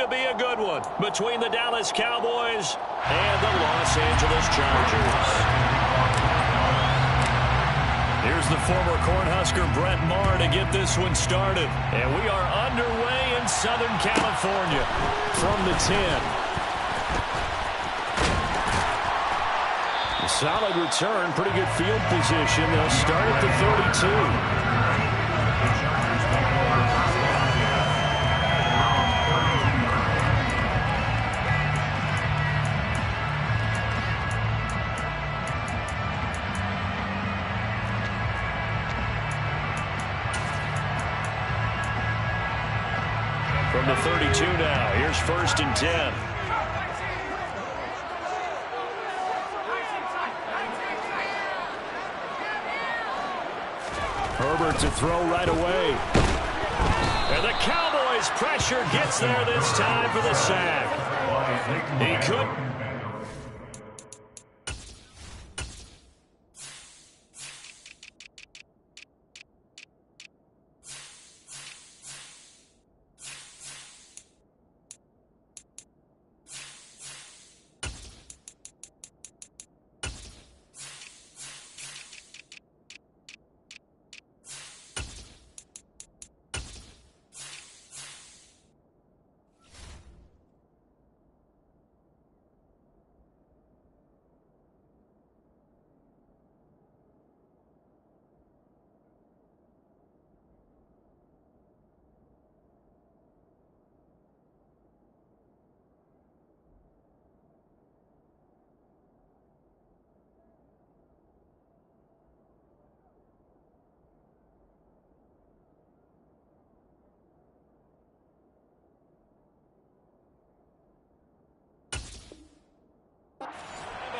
to be a good one between the Dallas Cowboys and the Los Angeles Chargers. Here's the former Cornhusker Brett Maher to get this one started. And we are underway in Southern California from the 10. A solid return, pretty good field position. They'll start at the 32. From the 32 now, here's 1st and 10. Herbert to throw right away. And the Cowboys pressure gets there this time for the sack. He could.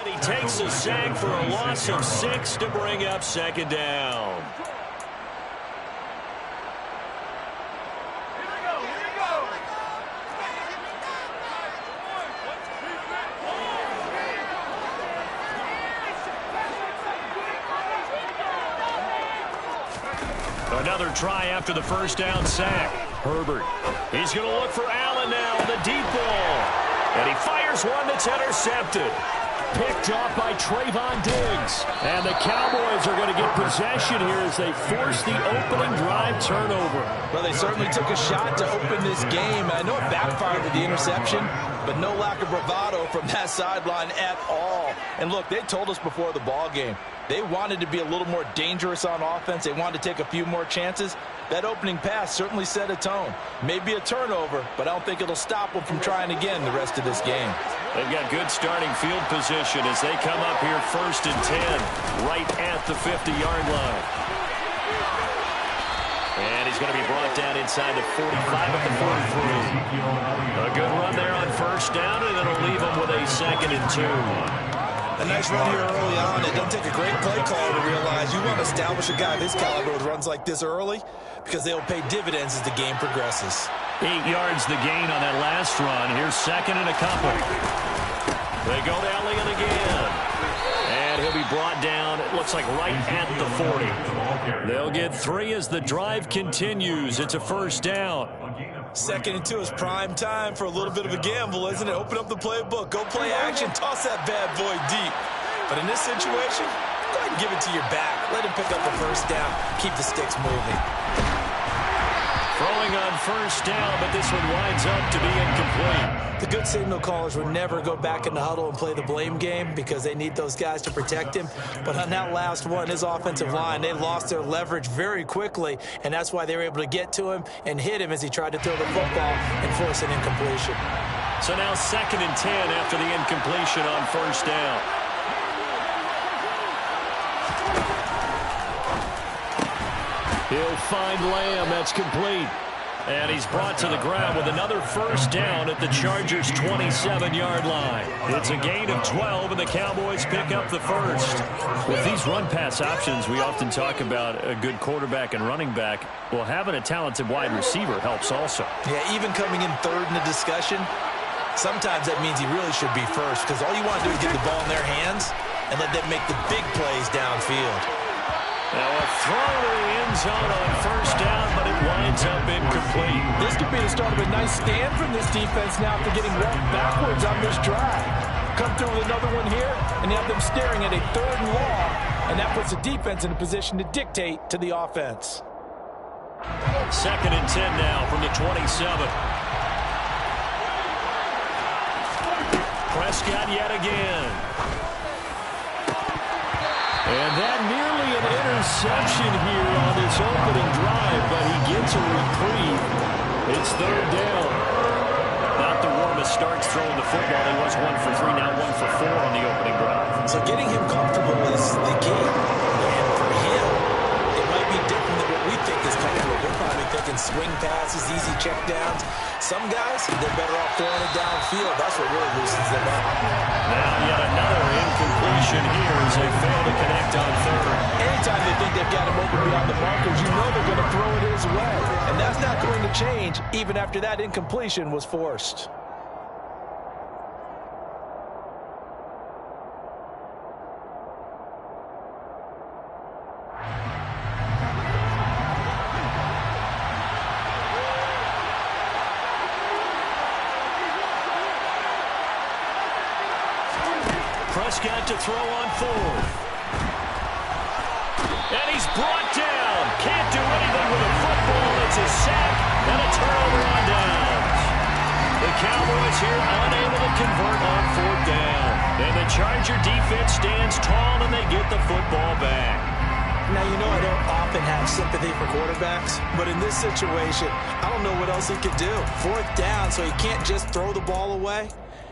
He takes a sack for a loss of 6 to bring up 2nd down. Another try after the 1st down sack. Herbert. He's going to look for Allen now, the deep ball. And he fires one that's intercepted. Picked off by Trayvon Diggs. And the Cowboys are going to get possession here as they force the opening drive turnover. Well, they certainly took a shot to open this game. I know it backfired with the interception, but no lack of bravado from that sideline at all. And look, they told us before the ball game, they wanted to be a little more dangerous on offense. They wanted to take a few more chances. That opening pass certainly set a tone. Maybe a turnover, but I don't think it'll stop them from trying again the rest of this game. They've got good starting field position as they come up here 1st and 10, right at the 50-yard line. And he's going to be brought down inside the 45 at the 43. A good run there on 1st down, and it'll leave them with a 2nd and 2. A nice run here early on. It doesn't take a great play caller to realize you want to establish a guy of his caliber with runs like this early because they will pay dividends as the game progresses. 8 yards the gain on that last run. Here's 2nd and a couple. They go to Elliott again. And he'll be brought down, it looks like right at the 40. They'll get 3 as the drive continues. It's a 1st down. 2nd and 2 is prime time for a little bit of a gamble, isn't it? Open up the playbook, go play action, toss that bad boy deep. But in this situation, go ahead and give it to your back. Let him pick up the 1st down, keep the sticks moving. Throwing on 1st down, but this one winds up to be incomplete. The good signal callers would never go back in the huddle and play the blame game because they need those guys to protect him. But on that last one, his offensive line, they lost their leverage very quickly, and that's why they were able to get to him and hit him as he tried to throw the football and force an incompletion. So now 2nd and 10 after the incompletion on 1st down. He'll find Lamb. That's complete. And he's brought to the ground with another 1st down at the Chargers' 27-yard line. It's a gain of 12, and the Cowboys pick up the 1st. With these run-pass options, we often talk about a good quarterback and running back. Well, having a talented wide receiver helps also. Yeah, even coming in 3rd in the discussion, sometimes that means he really should be 1st because all you want to do is get the ball in their hands and let them make the big plays downfield. Now a throw to the end zone on first down, but it winds up incomplete. This could be the start of a nice stand from this defense now after getting walked backwards on this drive. Come through with another one here, and have them staring at a 3rd and long, and that puts the defense in a position to dictate to the offense. 2nd and 10 now from the 27. Prescott yet again. And that nearly an interception here on this opening drive, but he gets a reprieve. It's 3rd down. Not the warmest starts throwing the football. He was 1 for 3, now 1 for 4 on the opening drive. So getting him comfortable is the key. And for him, it might be different than what we think is comfortable. We're probably thinking swing passes, easy checkdowns. Some guys, they're better off throwing it downfield. That's what really loosens them up. Now yet another incompletion here as they fail to connect on 3rd. Anytime they think they've got him open beyond the markers, you know they're going to throw it his way. And that's not going to change even after that incompletion was forced. Prescott to throw on 4th. And he's brought down. Can't do anything with a football. It's a sack and a turnover on downs. The Cowboys here unable to convert on 4th down. And the Charger defense stands tall and they get the football back. Now, you know I don't often have sympathy for quarterbacks, but in this situation, I don't know what else he could do. 4th down, so he can't just throw the ball away.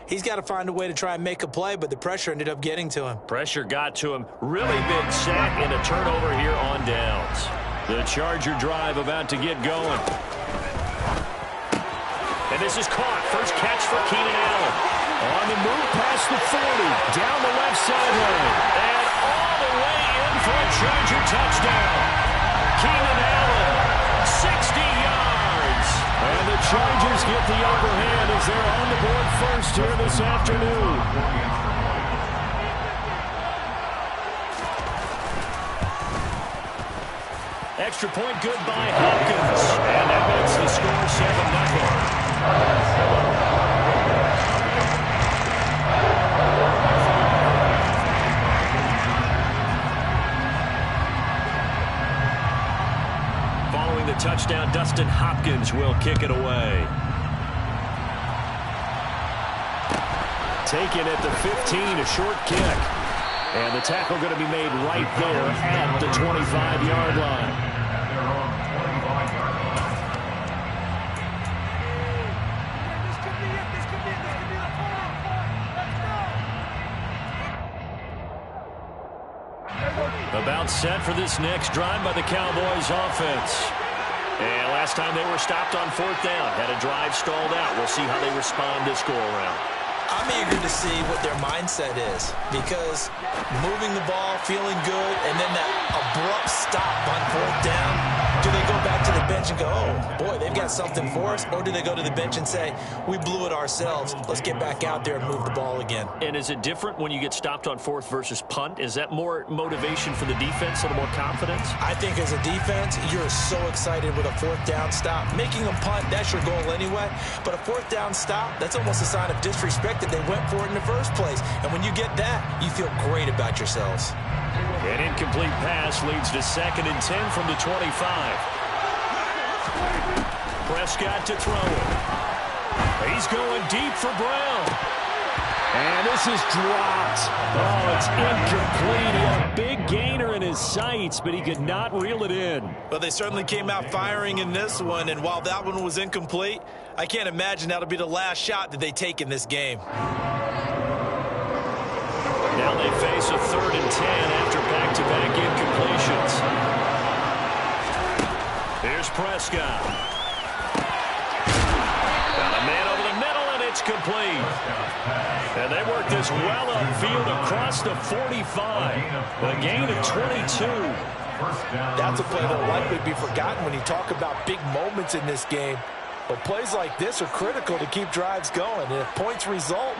He's got to find a way to try and make a play, but the pressure ended up getting to him. Pressure got to him. Really big sack and a turnover here on downs. The Charger drive about to get going. And this is caught. First catch for Keenan Allen. On the move past the 40. Down the left sideline. And all the way in for a Charger touchdown. Keenan Allen, 60 yards. And the Chargers get the upper hand as they're on the board first here this afternoon. Extra point good by Hopkins. And that makes the score 7-0. Following the touchdown, Dustin Hopkins will kick it away. Taken at the 15, a short kick. And the tackle going to be made right there at the 25-yard line. About set for this next drive by the Cowboys offense. And last time they were stopped on 4th down. Had a drive stalled out. We'll see how they respond this go-around. I'm eager to see what their mindset is, because moving the ball, feeling good, and then that abrupt stop on 4th down, do they go back to the bench and go, oh, boy, they've got something for us, or do they go to the bench and say, we blew it ourselves, let's get back out there and move the ball again? And is it different when you get stopped on 4th versus punt? Is that more motivation for the defense, a little more confidence? I think as a defense, you're so excited with a 4th down stop. Making a punt, that's your goal anyway, but a 4th down stop, that's almost a sign of disrespect that they went for it in the first place. And when you get that, you feel great about yourselves. An incomplete pass leads to 2nd and 10 from the 25. Prescott to throw it. He's going deep for Brown. And this is dropped. Oh, it's incomplete. He had a big gainer in his sights, but he could not reel it in. But they certainly came out firing in this one, and while that one was incomplete, I can't imagine that'll be the last shot that they take in this game. Now they face a 3rd and 10 after back-to-back incompletions. Here's Prescott. Got a man over the middle, and it's complete. And they work this well upfield across the 45. A gain of 22. That's a play that will likely be forgotten when you talk about big moments in this game. But plays like this are critical to keep drives going. And if points result,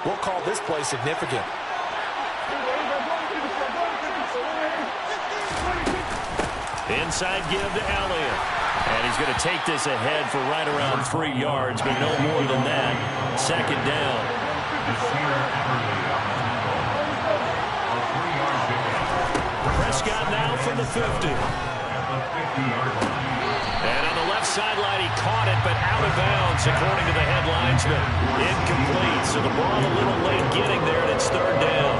we'll call this play significant. Inside give to Elliott. And he's going to take this ahead for right around 3 yards, but no more than that. Second down. Prescott now from the 50. And on the left sideline, he caught it, but out of bounds, according to the head linesman. Incomplete, so the ball a little late getting there, and it's third down.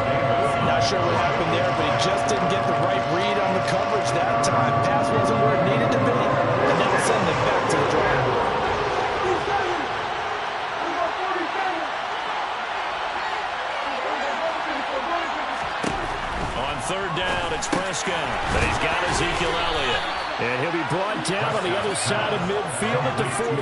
Not sure what happened there, but he just didn't get the right read on the coverage that time. Pass wasn't where it needed to be, and that'll send them back to the drawing board. On third down, it's Prescott, but he's got Ezekiel Elliott. And he'll be brought down on the other side of midfield at the 43.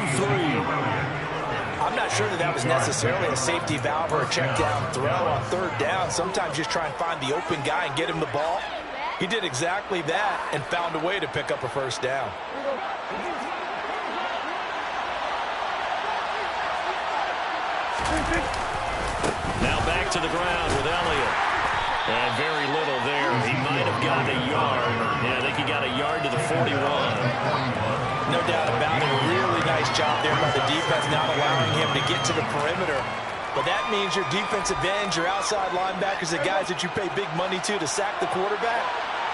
I'm not sure that was necessarily a safety valve or a check down throw on third down. Sometimes just try and find the open guy and get him the ball. He did exactly that and found a way to pick up a first down. Now back to the ground with Elliott. And very little there. He might have gotten a yard. Yeah, I think he got a yard to the 41. No doubt about it. Really nice job there by the defense, not allowing him to get to the perimeter. But that means your defensive ends, your outside linebackers, the guys that you pay big money to sack the quarterback,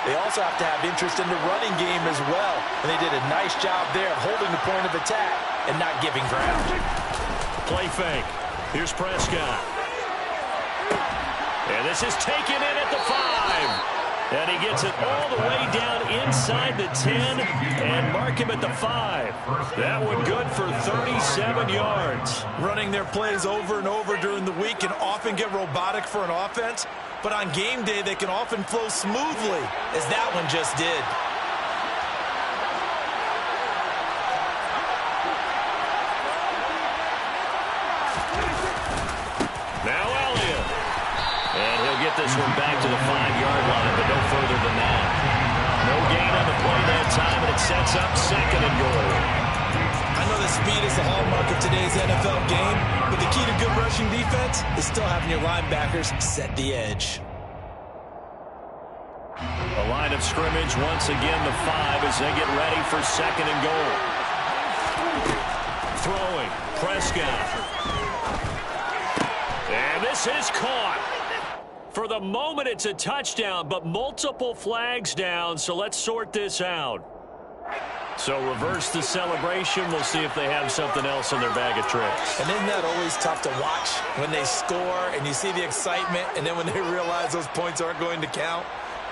they also have to have interest in the running game as well. And they did a nice job there of holding the point of attack and not giving ground. Play fake. Here's Prescott. And this is taken in at the 5. And he gets it all the way down inside the 10 and mark him at the 5. That one good for 37 yards. Running their plays over and over during the week can often get robotic for an offense, but on game day they can often flow smoothly, as that one just did. Now Elliott. And he'll get this one back to the 5-yard line, but no further than that. No gain on the play that time, and it sets up second and goal. I know that speed is the hallmark of today's NFL game, but the key to good rushing defense is still having your linebackers set the edge. The line of scrimmage, once again the 5 as they get ready for second and goal. Throwing, Prescott. And this is caught. For the moment, it's a touchdown, but multiple flags down, so let's sort this out. So reverse the celebration. We'll see if they have something else in their bag of tricks. And isn't that always tough to watch when they score and you see the excitement, and then when they realize those points aren't going to count?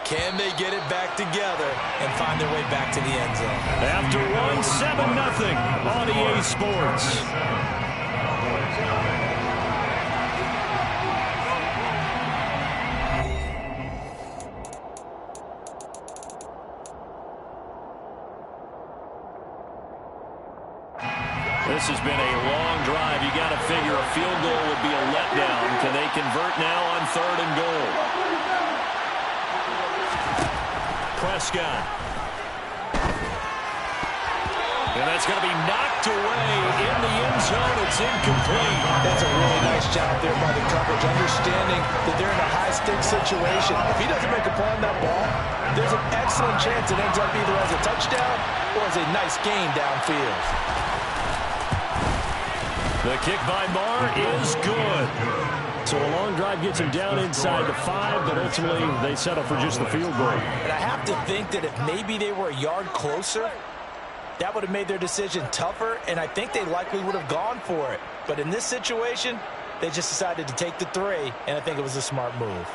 Can they get it back together and find their way back to the end zone? After one, 7-0 on EA Sports. This has been a long drive. You got to figure a field goal would be a letdown. Can they convert now on third and goal? Prescott. And that's going to be knocked away in the end zone. It's incomplete. That's a really nice job there by the coverage, understanding that they're in a high-stakes situation. If he doesn't make a play on that ball, there's an excellent chance it ends up either as a touchdown or as a nice gain downfield. The kick by Marr is good. So a long drive gets him down inside the 5, but ultimately they settle for just the field goal. And I have to think that if maybe they were a yard closer, that would have made their decision tougher, and I think they likely would have gone for it. But in this situation, they just decided to take the 3, and I think it was a smart move.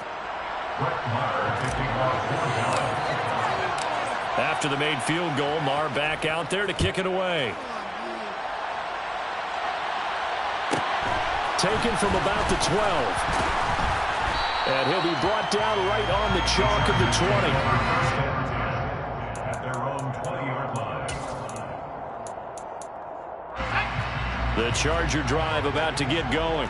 After the made field goal, Marr back out there to kick it away. Taken from about the 12. And he'll be brought down right on the chalk of the 20. At their own 20-yard line. The Charger drive about to get going.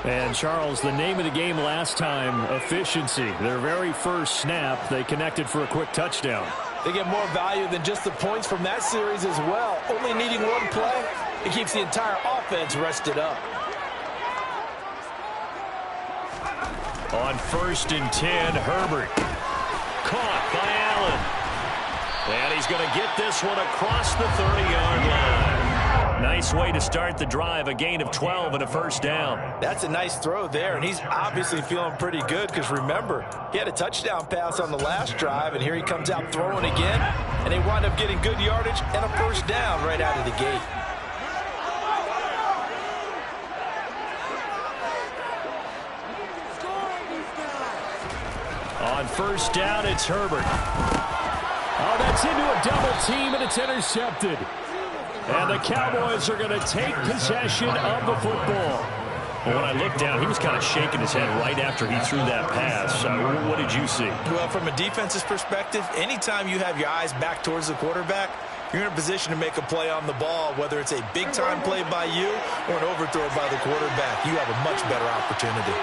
And, Charles, the name of the game last time, efficiency. Their very first snap, they connected for a quick touchdown. They get more value than just the points from that series as well. Only needing one play, it keeps the entire offense rested up. On 1st and 10, Herbert. Caught by Allen. And he's going to get this one across the 30-yard line. Nice way to start the drive, a gain of 12 and a first down. That's a nice throw there, and he's obviously feeling pretty good because, remember, he had a touchdown pass on the last drive, and here he comes out throwing again, and they wind up getting good yardage and a first down right out of the gate. On first down, it's Herbert. Oh, that's into a double team, and it's intercepted. And the Cowboys are going to take possession of the football. Well, when I looked down, he was kind of shaking his head right after he threw that pass. What did you see? Well, from a defense's perspective, anytime you have your eyes back towards the quarterback, you're in a position to make a play on the ball, whether it's a big-time play by you or an overthrow by the quarterback. You have a much better opportunity.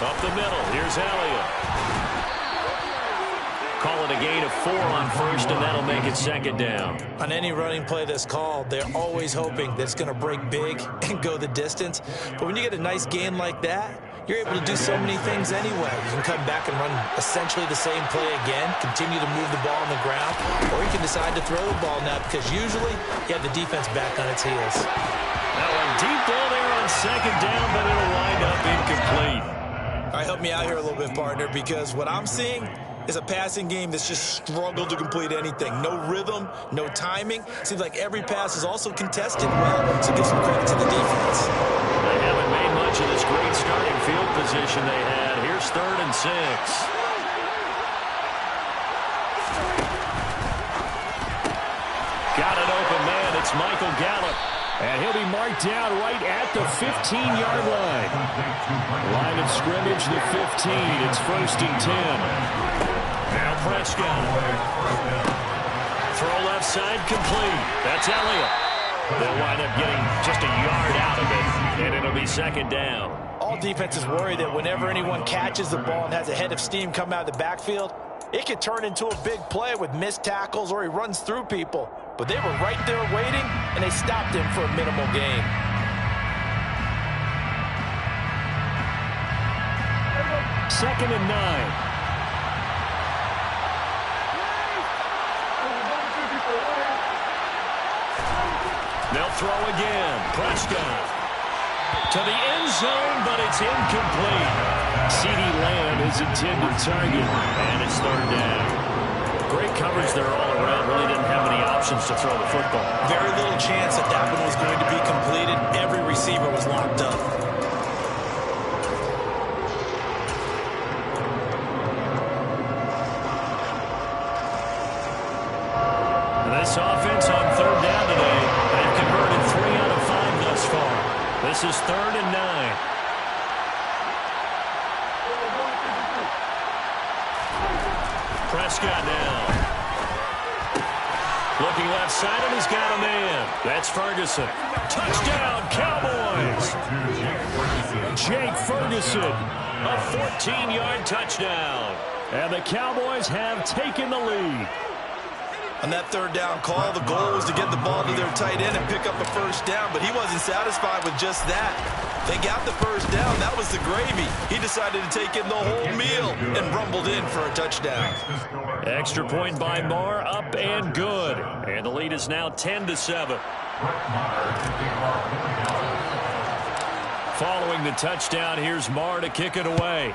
Up the middle, here's Elliott. Call it a gain of 4 on first, and that'll make it second down. On any running play that's called, they're always hoping that it's going to break big and go the distance. But when you get a nice gain like that, you're able to do so many things anyway. You can come back and run essentially the same play again, continue to move the ball on the ground, or you can decide to throw the ball now because usually you have the defense back on its heels. That one deep ball there on second down, but it'll wind up incomplete. All right, help me out here a little bit, partner, because what I'm seeing is a passing game that's just struggled to complete anything. No rhythm, no timing. Seems like every pass is also contested well, so give some credit to the defense. They haven't made much of this great starting field position they had. Here's 3rd and 6. Got an open man. It's Michael Gallup. And he'll be marked down right at the 15-yard line. Line of scrimmage, the 15. It's 1st and 10. Now Prescott. Throw left side, complete. That's Elliott. They'll wind up getting just a yard out of it, and it'll be second down. All defenses worry that whenever anyone catches the ball and has a head of steam come out of the backfield, it could turn into a big play with missed tackles or he runs through people. But they were right there waiting, and they stopped him for a minimal gain. Second and 9. They'll throw again. Prescott to the end zone, but it's incomplete. CeeDee Lamb is intended target, and it's 3rd down. Great coverage there all around. Really didn't have many options to throw the football. Very little chance that that one was going to be completed. Every receiver was locked up. This offense on 3rd down today, they've converted 3 out of 5 thus far. This is 3rd and 9. Prescott now. Looking left side, and he's got a man. That's Ferguson. Touchdown, Cowboys! Jake Ferguson. A 14-yard touchdown. And the Cowboys have taken the lead. On that 3rd down call, the goal was to get the ball to their tight end and pick up a first down, but he wasn't satisfied with just that. They got the first down. That was the gravy. He decided to take in the whole meal and rumbled in for a touchdown. Extra point by Marr, up and good. And the lead is now 10-7. Following the touchdown, here's Marr to kick it away.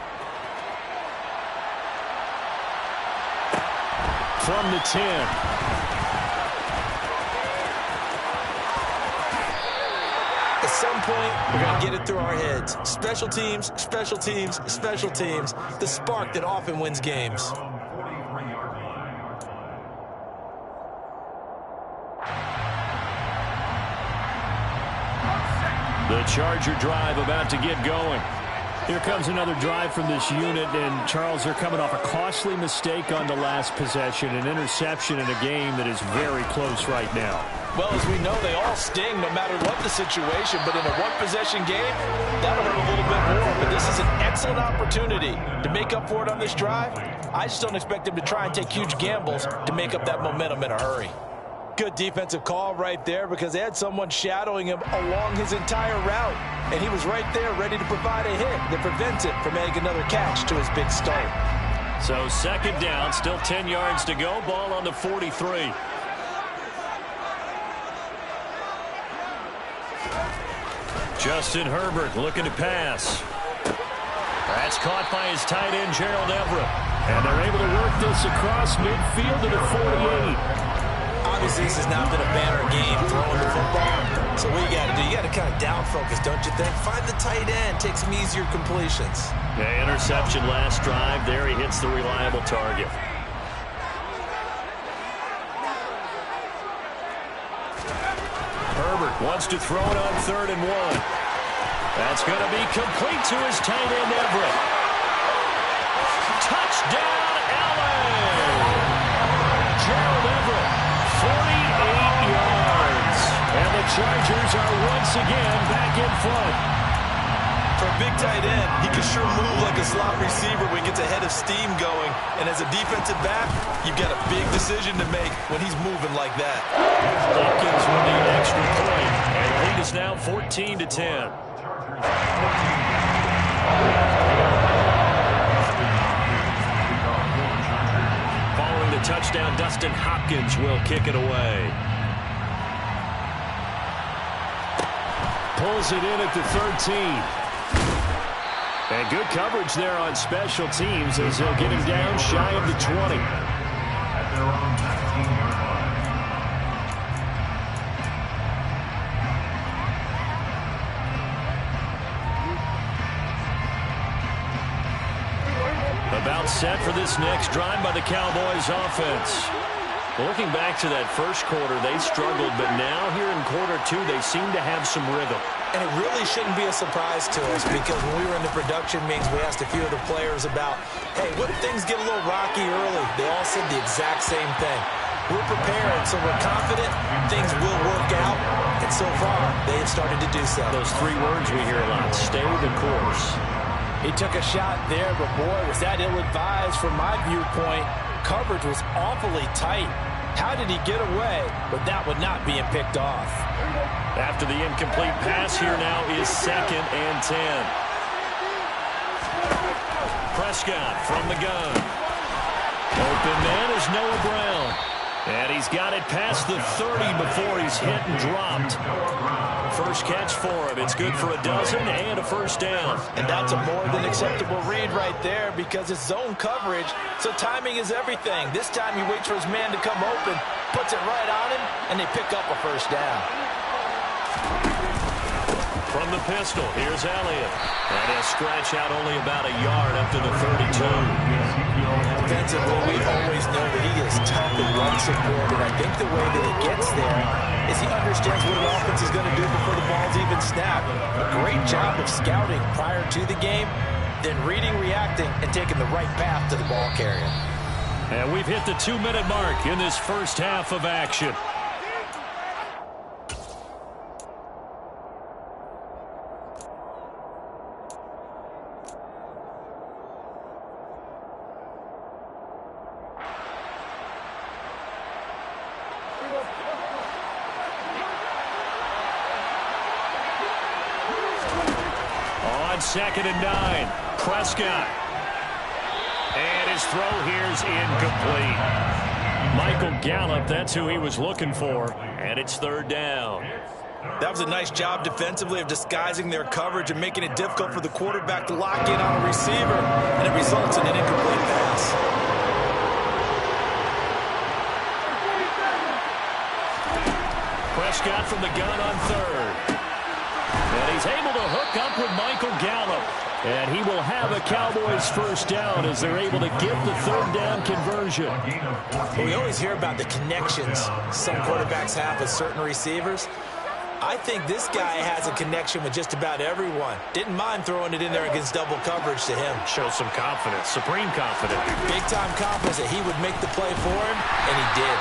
From the 10. At some point, we're going to get it through our heads. Special teams, special teams, special teams. The spark that often wins games. The Charger drive about to get going. Here comes another drive from this unit, and Charles, they're coming off a costly mistake on the last possession, an interception in a game that is very close right now. Well, as we know, they all sting no matter what the situation, but in a one-possession game, that'll hurt a little bit more. But this is an excellent opportunity to make up for it on this drive. I just don't expect them to try and take huge gambles to make up that momentum in a hurry. Good defensive call right there because they had someone shadowing him along his entire route, and he was right there ready to provide a hit that prevents it from adding another catch to his big start. So second down, still 10 yards to go. Ball on the 43. Justin Herbert looking to pass. That's caught by his tight end, Gerald Everett. And they're able to work this across midfield to the 48. Obviously, this has not been a banner game throwing the football. So what you got to do, you got to kind of down focus, don't you think? Find the tight end, take some easier completions. Yeah, interception last drive. There he hits the reliable target. Herbert wants to throw it on 3rd and 1. That's going to be complete to his tight end, Everett. Touchdown, LA! Gerald Everett, 48 yards. And the Chargers are once again back in front. For a big tight end, he can sure move like a slot receiver when he gets a head of steam going. And as a defensive back, you've got a big decision to make when he's moving like that. Hopkins with the extra point. And the lead is now 14-10. Following the touchdown, Dustin Hopkins will kick it away. Pulls it in at the 13. And good coverage there on special teams as they'll get him down shy of the 20. At their own 19-yard line. About set for this next drive by the Cowboys offense. Looking back to that first quarter, they struggled, but now here in quarter 2, they seem to have some rhythm. And it really shouldn't be a surprise to us because when we were in the production meetings, we asked a few of the players about, hey, what if things get a little rocky early? They all said the exact same thing. We're prepared, so we're confident things will work out. And so far, they have started to do so. Those 3 words we hear a lot, stay the course. He took a shot there, but boy, was that ill-advised from my viewpoint. Coverage was awfully tight. How did he get away with that one not being picked off? After the incomplete pass, here now is 2nd and 10. Prescott from the gun. Open man is Noah Brown. And he's got it past the 30 before he's hit and dropped. First catch for him. It's good for a dozen and a first down. And that's a more than acceptable read right there because it's zone coverage, so timing is everything. This time he waits for his man to come open, puts it right on him, and they pick up a first down. From the pistol, here's Elliott. And he'll stretch out only about a yard up to the 32. Defensively, we've always known that he is tough in run support, and I think the way that he gets there is he understands what an offense is going to do before the ball's even snapped. A great job of scouting prior to the game, then reading, reacting, and taking the right path to the ball carrier. And we've hit the 2-minute mark in this first half of action. On 2nd and 9, Prescott. And his throw here's incomplete. Michael Gallup, that's who he was looking for. And it's 3rd down. That was a nice job defensively of disguising their coverage and making it difficult for the quarterback to lock in on a receiver, and it results in an incomplete pass. Prescott from the gun on 3rd. And he's able to hook up with Michael Gallup. And he will have a Cowboys first down as they're able to get the 3rd down conversion. Well, we always hear about the connections some quarterbacks have with certain receivers. I think this guy has a connection with just about everyone. Didn't mind throwing it in there against double coverage to him. Shows some confidence, supreme confidence. Big-time confidence that he would make the play for him, and he did.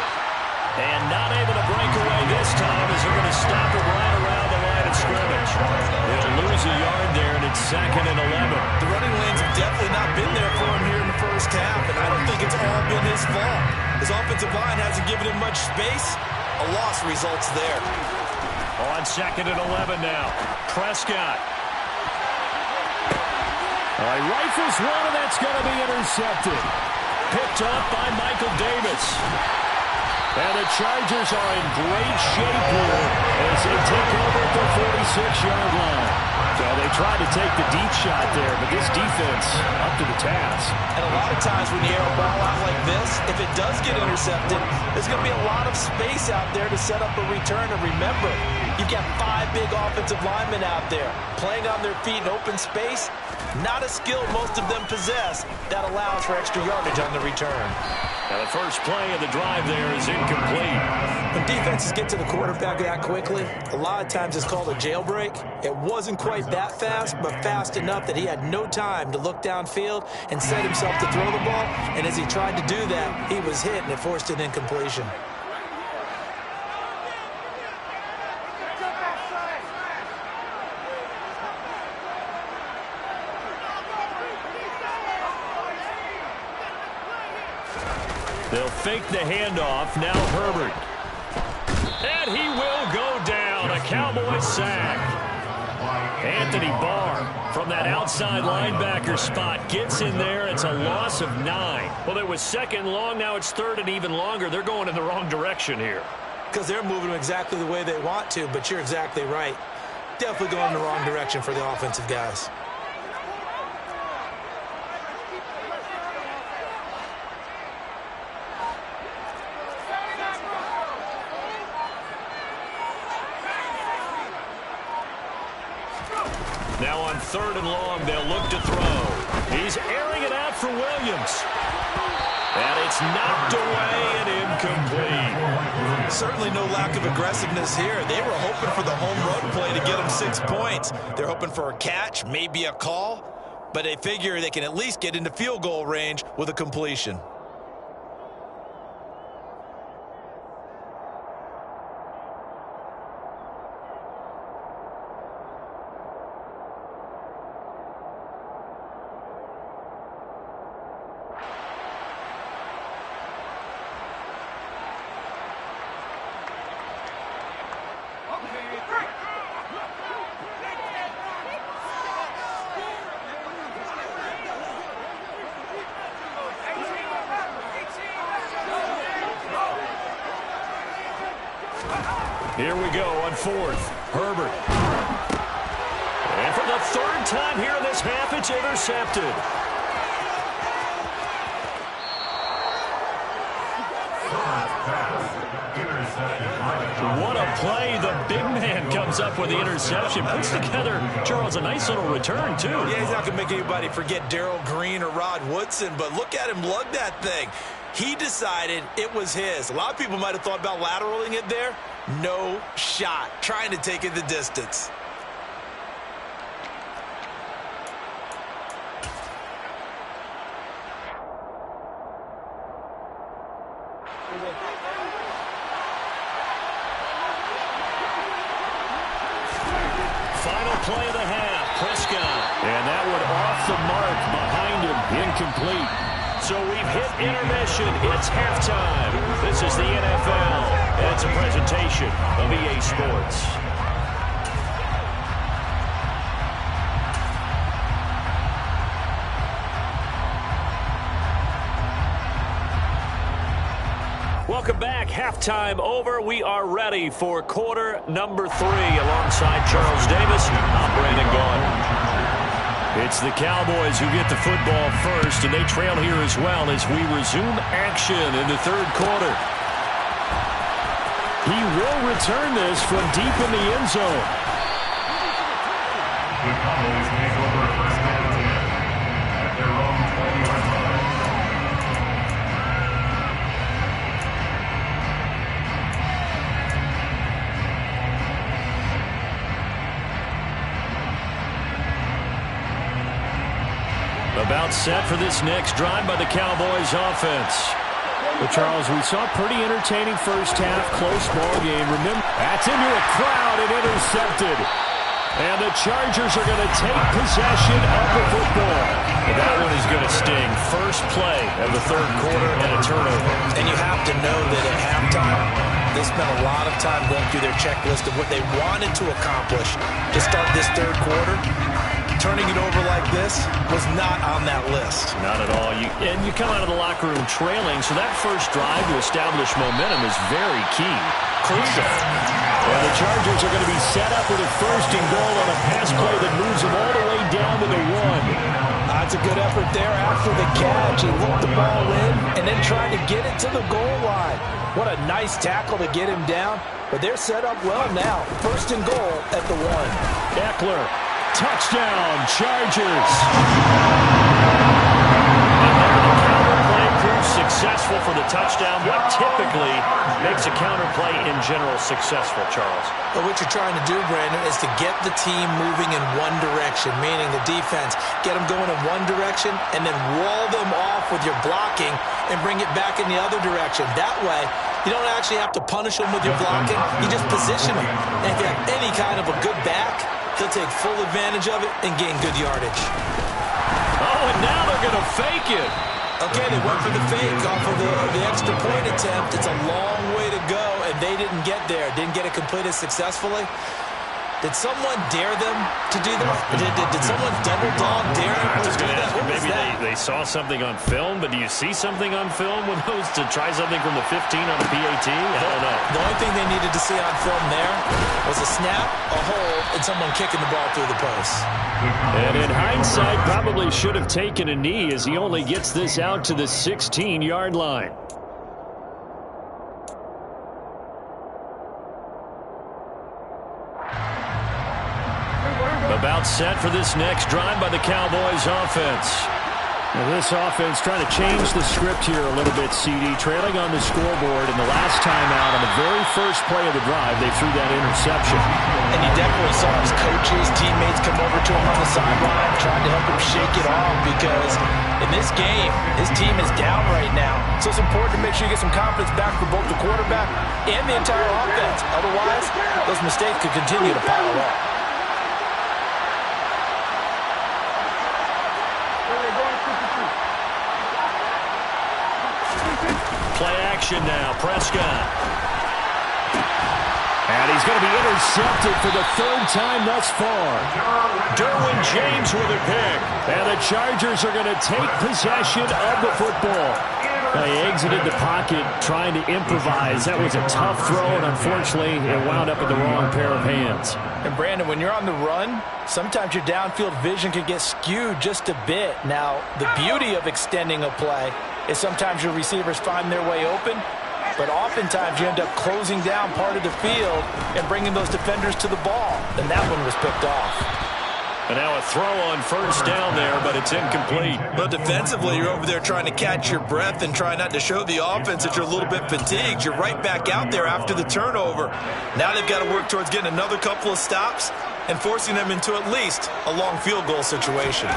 And not able to break away this time as they're going to stop it right around the line of scrimmage. They'll lose a yard there, and it's 2nd and 11. The running lanes have definitely not been there for him here in the first half, and I don't think it's all been his fault. His offensive line hasn't given him much space. A loss results there. On 2nd and 11 now, Prescott. He rifles one, and that's going to be intercepted. Picked up by Michael Davis. And the Chargers are in great shape here as they take over at the 46-yard line. So they tried to take the deep shot there, but this defense up to the task. And a lot of times when you air a ball out like this, if it does get intercepted, there's going to be a lot of space out there to set up a return. And remember, you've got 5 big offensive linemen out there playing on their feet in open space. Not a skill most of them possess that allows for extra yardage on the return. Now the first play of the drive there is incomplete. When defenses get to the quarterback that quickly, a lot of times it's called a jailbreak. It wasn't quite that fast, but fast enough that he had no time to look downfield and set himself to throw the ball. And as he tried to do that, he was hit and it forced an incompletion. They'll fake the handoff. Now Herbert. And he will go down. A Cowboy sack. Anthony Barr from that outside linebacker spot gets in there. It's a loss of 9. Well, it was second and long. Now it's third and even longer. They're going in the wrong direction here. Because they're moving exactly the way they want to, but you're exactly right. Definitely going in the wrong direction for the offensive guys. Now on third and long, they'll look to throw. He's airing it out for Williams. And it's knocked away and incomplete. Certainly no lack of aggressiveness here. They were hoping for the home run play to get them 6 points. They're hoping for a catch, maybe a call, but they figure they can at least get into field goal range with a completion. Here we go on fourth. Herbert. And for the third time here in this half, it's intercepted. What a play. The big man comes up with the interception. Puts together, Charles, a nice little return, too. Yeah, he's not going to make anybody forget Darrell Green or Rod Woodson, but look at him lug that thing. He decided it was his. A lot of people might have thought about lateraling it there. No shot. Trying to take it the distance. Final play of the half. Prescott. And that one off the mark behind him. Incomplete. So we've hit intermission. It's halftime. This is the NFL, and it's a presentation of EA Sports. Welcome back. Halftime over. We are ready for quarter number 3. Alongside Charles Davis, I'm Brandon Gaudin. It's the Cowboys who get the football first, and they trail here as well as we resume action in the third quarter. He will return this from deep in the end zone. The Cowboys take over first and 10 at their own 20-yard line. About set for this next drive by the Cowboys offense. Well, Charles, we saw a pretty entertaining first half, close ball game. Remember, that's into a crowd and intercepted. And the Chargers are going to take possession of the football. And that one is going to sting. First play of the third quarter and a turnover. And you have to know that at halftime, they spent a lot of time going through their checklist of what they wanted to accomplish to start this third quarter. turning it over like this was not on that list. Not at all. You come out of the locker room trailing, so that first drive to establish momentum is very key. Crucial. And the Chargers are going to be set up with a 1st and goal on a pass play that moves them all the way down to the 1. That's a good effort there after the catch. He looked the ball in and then tried to get it to the goal line. What a nice tackle to get him down. But they're set up well now. 1st and goal at the 1. Eckler, touchdown, Chargers. Successful for the touchdown. What typically makes a counterplay in general successful, Charles? But what you're trying to do, Brandon, is to get the team moving in one direction, meaning the defense, get them going in one direction and then wall them off with your blocking and bring it back in the other direction. That way, you don't actually have to punish them with your blocking. You just position them. And if you have any kind of a good back, he'll take full advantage of it and gain good yardage. Oh, and now they're going to fake it. Okay, they went for the fake off of the extra point attempt. It's a long way to go, and they didn't get there. Didn't get it completed successfully. Did someone dare them to do that? Did someone double dog dare them to do that? What was maybe that? they saw something on film, but do you see something on film with those to try something from the 15 on a PAT? I don't know. The only thing they needed to see on film there was a snap, a hold, and someone kicking the ball through the post. And in hindsight, probably should have taken a knee as he only gets this out to the 16-yard line. About set for this next drive by the Cowboys offense. Now this offense trying to change the script here a little bit, CD. Trailing on the scoreboard, and the last time out on the very first play of the drive, they threw that interception. And you definitely saw his coaches, teammates come over to him on the sideline, trying to help him shake it off because in this game, his team is down right now. So it's important to make sure you get some confidence back for both the quarterback and the entire offense. Otherwise, those mistakes could continue to pile up. Play action now, Prescott. And he's going to be intercepted for the 3rd time thus far. Derwin James with a pick. And the Chargers are going to take possession of the football. They exited the pocket trying to improvise. That was a tough throw, and unfortunately, it wound up in the wrong pair of hands. And Brandon, when you're on the run, sometimes your downfield vision can get skewed just a bit. Now, the beauty of extending a play is sometimes your receivers find their way open, but oftentimes you end up closing down part of the field and bringing those defenders to the ball. And that one was picked off. And now a throw on 1st down there, but it's incomplete. But defensively, you're over there trying to catch your breath and try not to show the offense that you're a little bit fatigued. You're right back out there after the turnover. Now they've got to work towards getting another couple of stops and forcing them into at least a long field goal situation.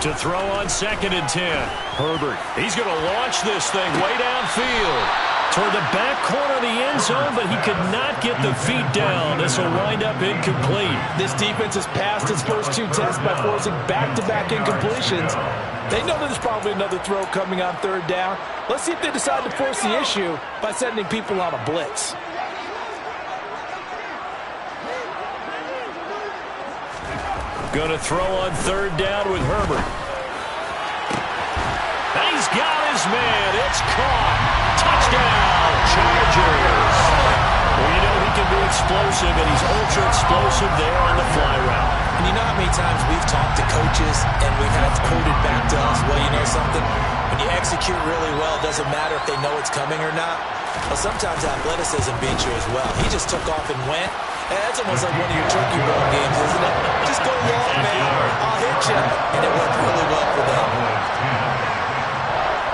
To throw on 2nd and 10. Herbert. He's going to launch this thing way downfield. Toward the back corner of the end zone, but he could not get the feet down. This will wind up incomplete. This defense has passed its first 2 tests by forcing back-to-back incompletions. They know there's probably another throw coming on 3rd down. Let's see if they decide to force the issue by sending people on a blitz. Going to throw on 3rd down with Herbert. And he's got his man. It's caught. Touchdown, Chargers. Well, you know he can be explosive, and he's ultra-explosive there on the fly route. And you know how many times we've talked to coaches and we've had it quoted back to us, well, you know something? When you execute really well, it doesn't matter if they know it's coming or not. Well, sometimes athleticism beats you as well. He just took off and went. And that's almost like one of your turkey ball games, isn't it? Just go long, man. I'll hit you. And it worked really well for them.